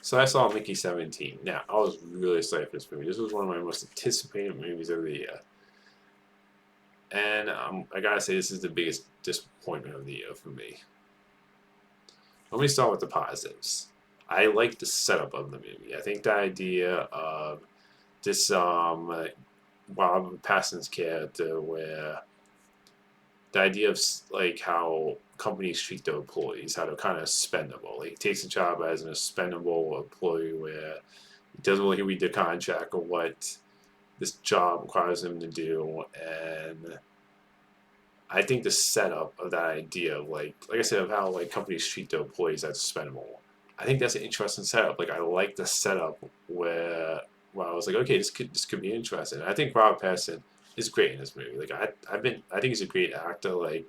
So I saw Mickey 17. Now, I was really excited for this movie. This was one of my most anticipated movies of the year. And I gotta say, this is the biggest disappointment of the year for me. Let me start with the positives. I like the setup of the movie. I think the idea of this Bob Pattinson's character, where the idea of like how companies treat their employees, how they're kind of expendable. Like he takes a job as an expendable employee where he doesn't really read the contract or what this job requires him to do, and I think the setup of that idea of like I said, of how like companies treat their employees as expendable. I think that's an interesting setup. Like I like the setup where I was like, okay, this could be interesting. And I think Robert Pattinson is great in this movie. Like I think he's a great actor. Like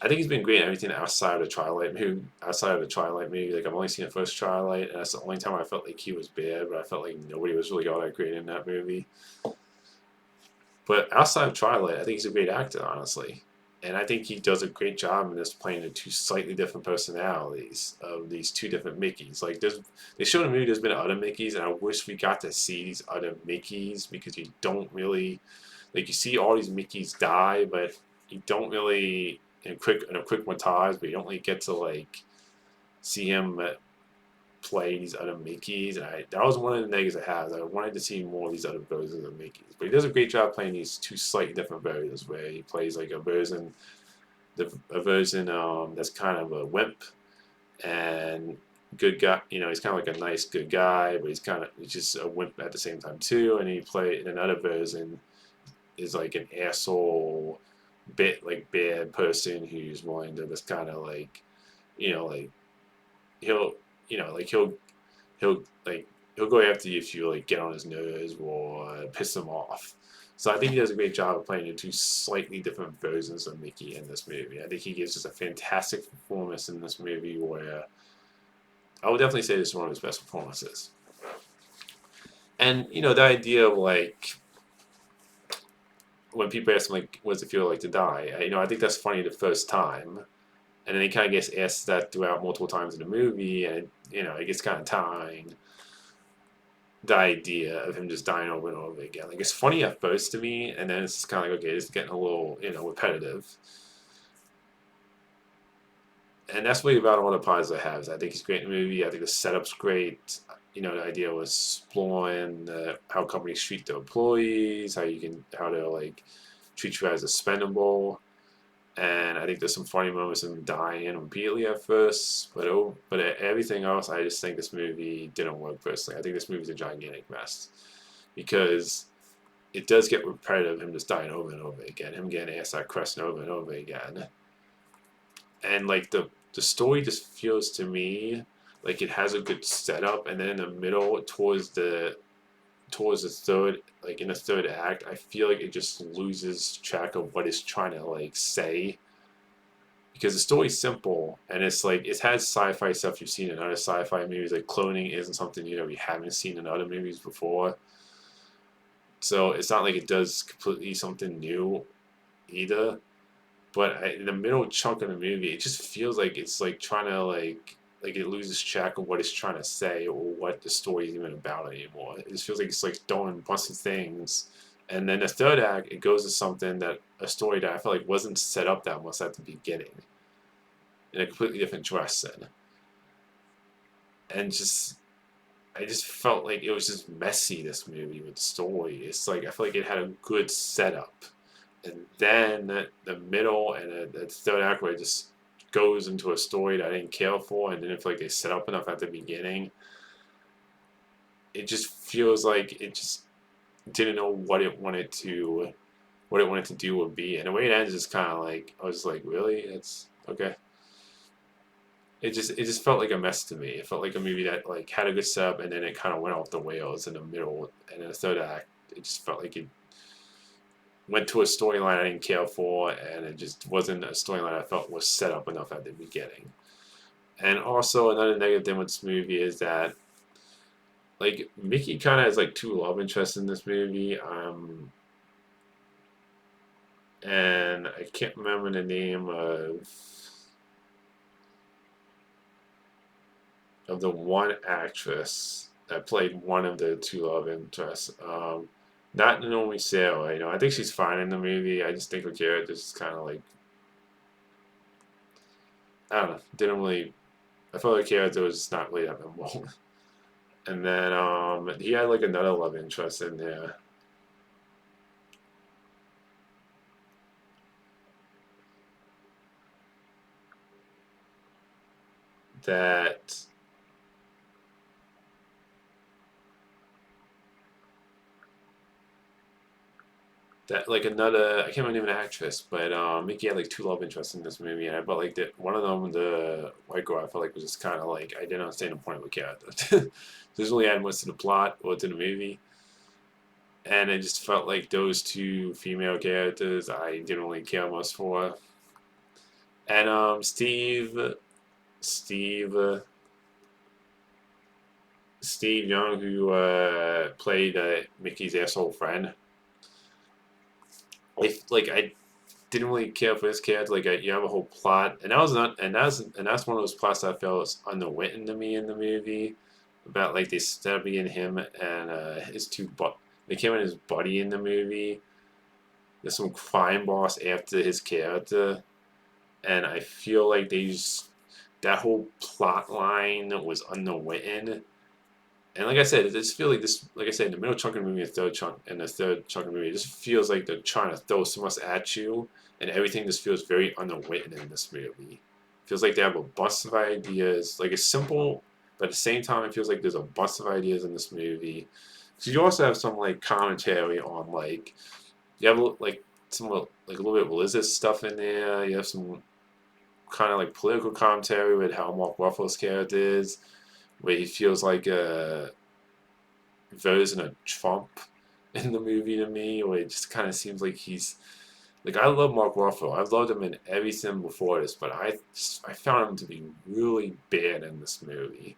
I think he's been great in everything outside of the Twilight movie. Outside of the Twilight movie, like I've only seen the first Twilight, and that's the only time I felt like he was bad. But I felt like nobody was really all that great in that movie. But outside of Twilight, I think he's a great actor, honestly. And I think he does a great job in this playing the two slightly different personalities of these two different Mickeys. Like they showed in the movie there's been other Mickeys, and I wish we got to see these other Mickeys because you don't really like you see all these Mickeys die, but you don't really in a quick montage, but you don't really get to like see him play these other Mickeys, and that was one of the negatives I had. I wanted to see more of these other versions of Mickeys, but he does a great job playing these two slightly different versions, where he plays like a version that's kind of a wimp and good guy. You know, he's kind of like a nice good guy, but he's just a wimp at the same time too. And he play in another version is like an asshole, bit like bad person who's willing to just kind of like, like he'll like he'll like he'll go after you if you like get on his nerves or piss him off. So I think he does a great job of playing the two slightly different versions of Mickey in this movie. I think he gives us a fantastic performance in this movie where I would definitely say this is one of his best performances. And the idea of like when people ask him like, "What does it feel like to die?" I think that's funny the first time, and then he kind of gets asked that throughout multiple times in the movie, and it gets kind of tiring. The idea of him just dying over and over again. Like it's funny at first to me, and then it's just kind of like, okay, it's getting a little repetitive. And that's really about all the positives I have. I think he's great in the movie. I think the setup's great. The idea was exploring how companies treat their employees, how they're like treat you as expendable. And I think there's some funny moments of him dying repeatedly at first, but everything else, I just think this movie didn't work personally. I think this movie's a gigantic mess because it does get repetitive. Him just dying over and over again, him getting asked that question over and over again, and like the story just feels to me like it has a good setup, and then in the middle towards the third, like in the third act, I feel like it just loses track of what it's trying to like say because the story's simple and it's like it has sci-fi stuff you've seen in other sci-fi movies. Like cloning isn't something we haven't seen in other movies before, so it's not like it does completely something new either. But in the middle chunk of the movie, it just feels like it's like trying to like it loses track of what it's trying to say or what the story is even about anymore. It just feels like it's like throwing a bunch of things, and then the third act it goes to something that a story that I feel like wasn't set up that much at the beginning in a completely different direction, and just I just felt like it was just messy. This movie with the story, it's like I feel like it had a good setup, and then the middle and the third act where it just goes into a story that I didn't care for, and then if like they set up enough at the beginning, it just feels like it just didn't know what it wanted to do or be, and the way it ends is kind of like I was like, really, it's okay. It just felt like a mess to me. It felt like a movie that like had a good setup, and then it kind of went off the rails in the middle, and in the third act, it just felt like it went to a storyline I didn't care for, and it just wasn't a storyline I felt was set up enough at the beginning. And also another negative thing with this movie is that like Mickey kind of has like two love interests in this movie, and I can't remember the name of of the one actress that played one of the two love interests. Not Naomi Sale. I think she's fine in the movie. I just think her character is kind of like, I don't know. Didn't really. I felt like character was not really that memorable. And then he had like another love interest in there that like another, I can't remember the actress, but Mickey had like two love interests in this movie, and I felt like that one of them, the white girl, I felt like was just kind of like, I didn't understand the point of the character. Doesn't really add much to the plot or to the movie, and I just felt like those two female characters I didn't really care much for. And Steve, Steve Young, who played Mickey's asshole friend. I didn't really care for his character. You have a whole plot, and that was not, and that's one of those plots that I felt was underwritten to me in the movie. About like they studying him and his two, they came in his buddy in the movie. There's some crime boss after his character, and I feel like they just that whole plot line was underwritten. And like I said, it just feels like this. Like I said, in the middle chunk of the movie, the third chunk of the movie, it just feels like they're trying to throw so much at you, and everything just feels very underwritten in this movie. Feels like they have a bunch of ideas. Like it's simple, but at the same time, it feels like there's a bunch of ideas in this movie. So you also have some like commentary on like you have like some like a little bit of religious stuff in there. You have some kind of like political commentary with how Mark Ruffalo's character is, where he feels like a version of Trump in the movie to me, where it just kind of seems like he's like I love Mark Ruffalo. I've loved him in everything before this, but I found him to be really bad in this movie.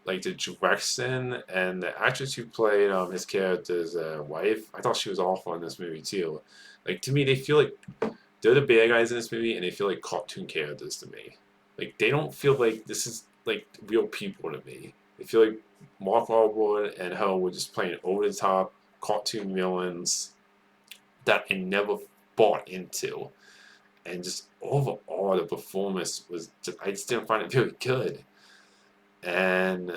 Like the direction and the actress who played his character's wife, I thought she was awful in this movie too. Like to me, they feel like they're the bad guys in this movie, and they feel like cartoon characters to me. Like they don't feel like this is like real people to me. They feel like Mark Wahlberg and her were just playing over the top cartoon villains that I never bought into, and just overall the performance was just, I just didn't find it very good. And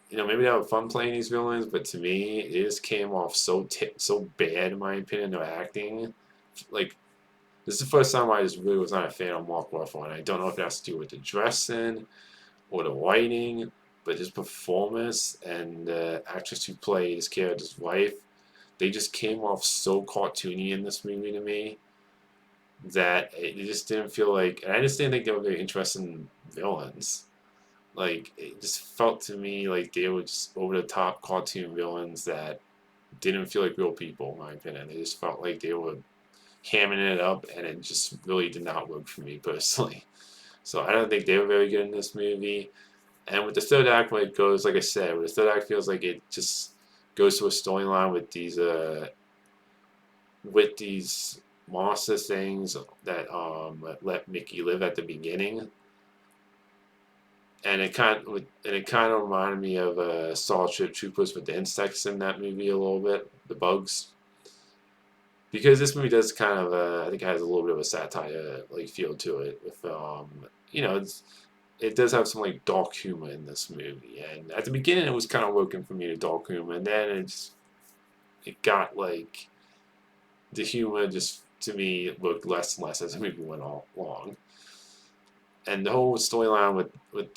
maybe they have fun playing these villains, but to me, it just came off so bad in my opinion. Their acting, like this is the first time I just really was not a fan of Mark Ruffalo, and I don't know if it has to do with the dressing or the writing, but his performance and the actress who played his character's wife, they just came off so cartoony in this movie to me that it just didn't feel like, and I just didn't think they were very interesting villains. Like it just felt to me like they were just over the top cartoon villains that didn't feel like real people, in my opinion. They just felt like they were hamming it up, and it just really did not work for me personally. So I don't think they were very good in this movie. And with the third act, when it goes, like I said, with the third act feels like it just goes to a storyline with these monster things that let Mickey live at the beginning, and it kind of reminded me of Starship Troopers with the insects in that movie a little bit, the bugs, because this movie does kind of I think it has a little bit of a satire like feel to it with it does have some like dark humor in this movie, and at the beginning it was kind of working for me, the dark humor, and then it got like the humor just to me looked less and less as the movie went along, and the whole storyline with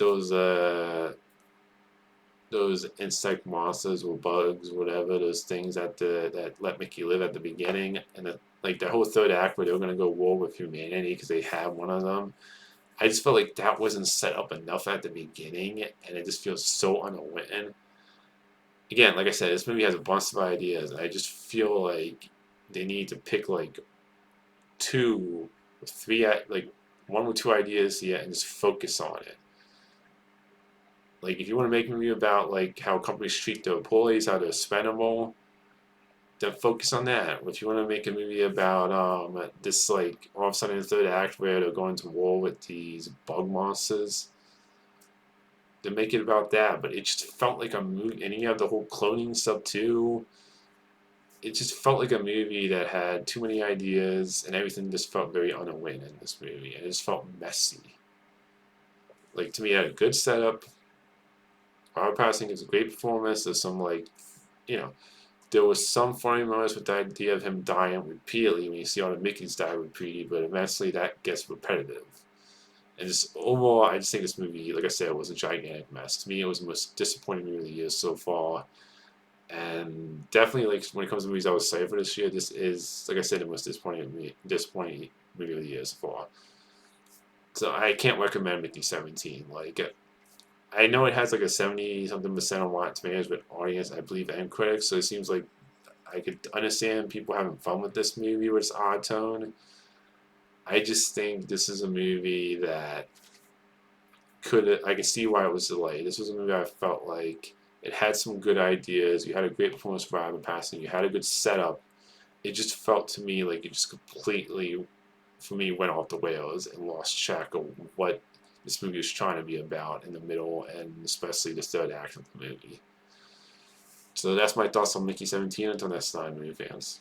those insect monsters or bugs, whatever, those things that let Mickey live at the beginning, and like the whole third act where they were gonna go war with humanity because they have one of them. I just felt like that wasn't set up enough at the beginning, and it just feels so underwritten. Again, like I said, this movie has a bunch of ideas. I just feel like they need to pick like two, or three, like one or two ideas yet, and just focus on it. Like if you want to make a movie about like how companies treat their employees, how they're expendable, then focus on that. If you want to make a movie about this like all of a sudden in the third act where they're going to war with these bug monsters, to make it about that, but it just felt like a movie, and you have the whole cloning stuff too. It just felt like a movie that had too many ideas, and everything just felt very unaware in this movie, and it just felt messy. Like to me, it had a good setup. Robert Pattinson gives a great performance. There's some like, you know, there was some funny moments with the idea of him dying repeatedly when you see all the Mickeys die repeatedly, but eventually that gets repetitive. And just overall, I just think this movie, like I said, was a gigantic mess. To me, it was the most disappointing movie of the year so far. And definitely, like when it comes to movies I was excited for this year, this is, like I said, the most disappointing movie of the year so far. So I can't recommend Mickey 17. Like, I know it has like a 70 something percent on Rotten Tomatoes with audience, I believe, and critics. So it seems like I could understand people having fun with this movie with its odd tone. I just think this is a movie that I can see why it was delayed. This was a movie I felt like it had some good ideas. You had a great performance from Robert Pattinson. You had a good setup. It just felt to me like it just completely, for me, went off the rails and lost track of what this movie was trying to be about in the middle, and especially the third act of the movie. So that's my thoughts on Mickey 17. Until next time, movie fans.